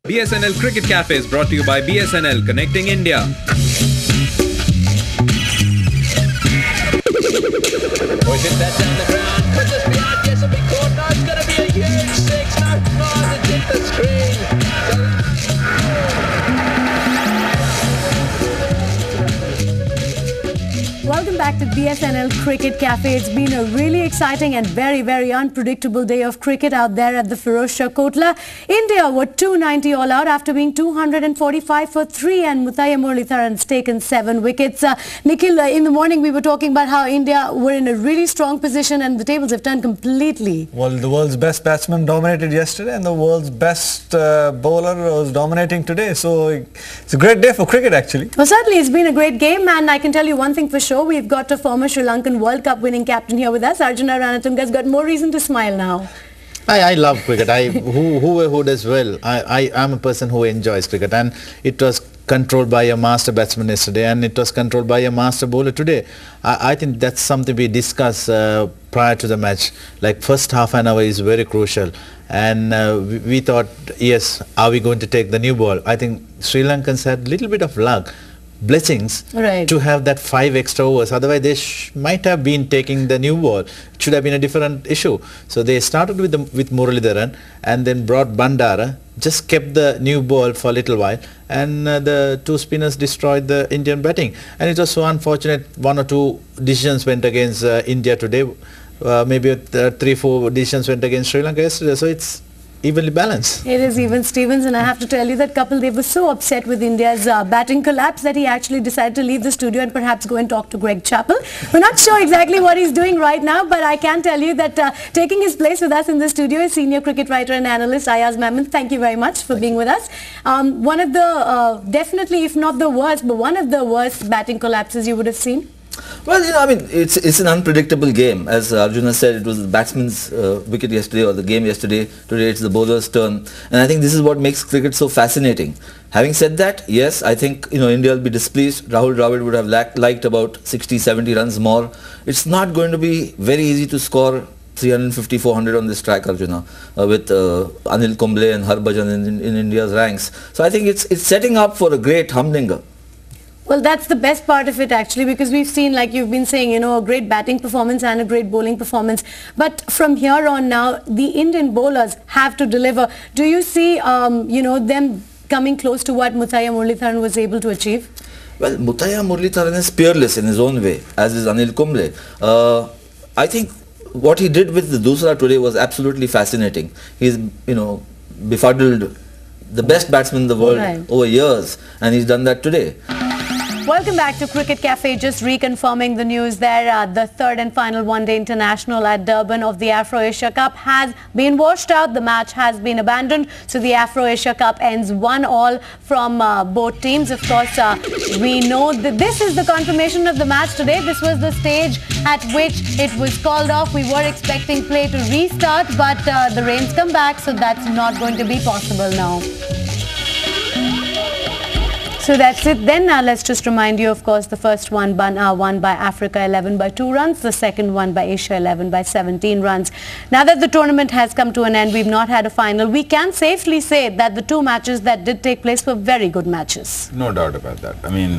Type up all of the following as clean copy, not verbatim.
BSNL Cricket Cafe is brought to you by BSNL, connecting India. Pushes that down the ground, could this be out? Yes, it'll be caught. No, it's going to be a huge six. No, it's hit the screen. Welcome back to BSNL Cricket Cafe. It's been a really exciting and very, very unpredictable day of cricket out there at the Firozshah Kotla. India were 290 all out after being 245 for 3, and Muttiah Muralitharan has taken 7 wickets. Nikhil, in the morning we were talking about how India were in a really strong position and the tables have turned completely. Well, the world's best batsman dominated yesterday and the world's best bowler was dominating today. So it's a great day for cricket actually. Well, certainly it's been a great game, and I can tell you one thing for sure. We've got a former Sri Lankan World Cup winning captain here with us. Arjuna Ranatunga's got more reason to smile now. I love cricket. Who does well. I'm a person who enjoys cricket, and it was controlled by a master batsman yesterday and it was controlled by a master bowler today. I think that's something we discussed prior to the match. Like first half an hour is very crucial, and we thought, yes, are we going to take the new ball? I think Sri Lankans had a little bit of luck, blessings, right, to have that 5 extra overs. Otherwise they might have been taking the new ball. It should have been a different issue. So they started with Muralitharan and then brought Bandara, just kept the new ball for a little while, and the 2 spinners destroyed the Indian batting. And it was so unfortunate, 1 or 2 decisions went against India today. Maybe 3-4 decisions went against Sri Lanka yesterday. So it's evenly balanced. It is even Stevens, and I have to tell you that Kapil Dev was so upset with India's batting collapse that he actually decided to leave the studio and perhaps go and talk to Greg Chappell. We're not sure exactly what he's doing right now, but I can tell you that taking his place with us in the studio is senior cricket writer and analyst Ayaz Mammen. Thank you very much for being with us. One of the, definitely if not the worst, but one of the worst batting collapses you would have seen. Well, I mean, it's an unpredictable game. As Arjuna said, it was the batsman's wicket yesterday, or the game yesterday. Today it's the bowler's turn. And I think this is what makes cricket so fascinating. Having said that, yes, I think, India will be displeased. Rahul Dravid would have liked about 60, 70 runs more. It's not going to be very easy to score 350, 400 on this track, Arjuna, with Anil Kumble and Harbhajan in India's ranks. So I think it's setting up for a great humdinger. Well, that's the best part of it actually, because we've seen, like you've been saying, a great batting performance and a great bowling performance. But from here on now, the Indian bowlers have to deliver. Do you see, them coming close to what Muttiah Muralitharan was able to achieve? Well, Muttiah Muralitharan is peerless in his own way, as is Anil Kumble. I think what he did with the Dusra today was absolutely fascinating. He's, befuddled the best batsman in the world over years, and he's done that today. Welcome back to Cricket Cafe. Just reconfirming the news there. The third and final one-day international at Durban of the Afro-Asia Cup has been washed out. The match has been abandoned. So the Afro-Asia Cup ends 1-1 from both teams. Of course, we know that this is the confirmation of the match today. This was the stage at which it was called off. We were expecting play to restart, but the rains come back, so that's not going to be possible now. So that's it then. Let's just remind you, of course, the first one won by Africa 11 by 2 runs, the second one by Asia 11 by 17 runs. Now that the tournament has come to an end, we've not had a final. We can safely say that the 2 matches that did take place were very good matches. No doubt about that. I mean,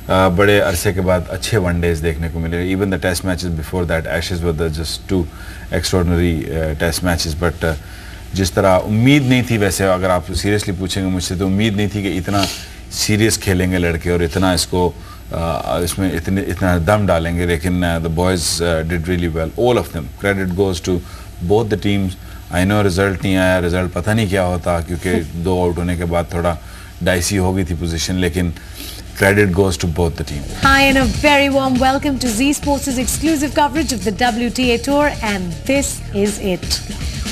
बड़े अरसे के बाद अच्छे one-days देखने को मिले. Even the test matches before that, Ashes were just 2 extraordinary test matches, but जिस तरह उम्मीद नहीं थी, वैसे अगर आप सीरियसली पूछेंगे मुझसे तो उम्मीद नहीं थी कि इतना सीरियस खेलेंगे लड़के और इतना इसमें इतना दम डालेंगे, लेकिन the boys did really well, all of them. Credit goes to both the teams. I know result नहीं आया, रिजल्ट पता नहीं क्या होता, क्योंकि 2 आउट होने के बाद थोड़ा डाइसी हो गई थी पोजीशन, लेकिन credit goes to both the teams. Hi, and a very warm welcome to Zee Sports' exclusive coverage of the WTA Tour, and this is it.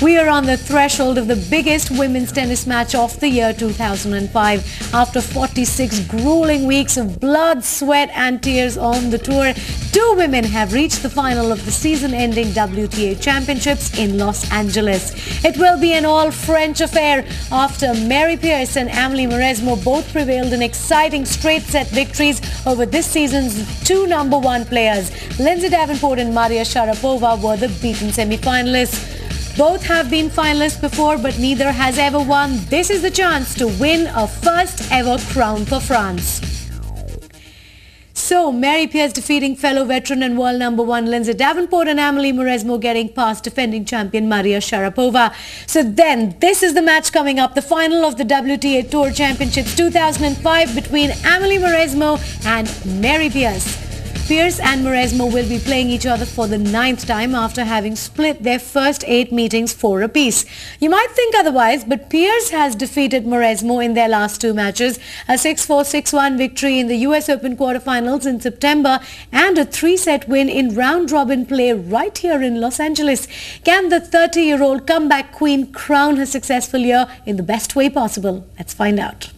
We are on the threshold of the biggest women's tennis match of the year 2005. After 46 grueling weeks of blood, sweat and tears on the tour, 2 women have reached the final of the season-ending WTA Championships in Los Angeles. It will be an all-French affair after Mary Pierce and Amelie Mauresmo both prevailed in exciting straight-set victories over this season's 2 #1 players. Lindsay Davenport and Maria Sharapova were the beaten semi-finalists. Both have been finalists before, but neither has ever won. This is the chance to win a first ever crown for France. So, Mary Pierce defeating fellow veteran and world number 1 Lindsay Davenport, and Amelie Mauresmo getting past defending champion Maria Sharapova. So then, this is the match coming up, the final of the WTA Tour Championships 2005 between Amelie Mauresmo and Mary Pierce. Pierce and Mauresmo will be playing each other for the 9th time after having split their first 8 meetings 4 apiece. You might think otherwise, but Pierce has defeated Mauresmo in their last 2 matches, a 6-4, 6-1 victory in the US Open quarterfinals in September and a 3-set win in round-robin play right here in Los Angeles. Can the 30-year-old comeback queen crown her successful year in the best way possible? Let's find out.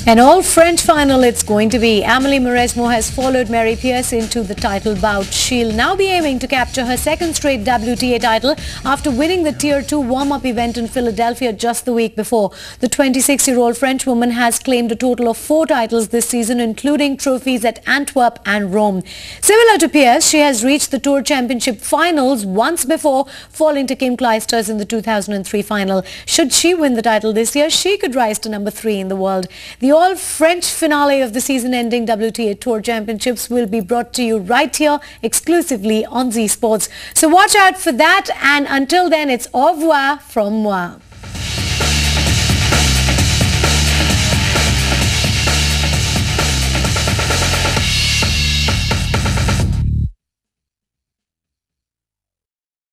An all-French final it's going to be. Amelie Mauresmo has followed Mary Pierce into the title bout. She'll now be aiming to capture her 2nd straight WTA title after winning the Tier 2 warm-up event in Philadelphia just the week before. The 26-year-old Frenchwoman has claimed a total of 4 titles this season, including trophies at Antwerp and Rome. Similar to Pierce, she has reached the Tour Championship finals once before, falling to Kim Clijsters in the 2003 final. Should she win the title this year, she could rise to number 3 in the world. The all-French finale of the season-ending WTA Tour Championships will be brought to you right here exclusively on Zee Sports. So watch out for that, and until then, it's au revoir from moi.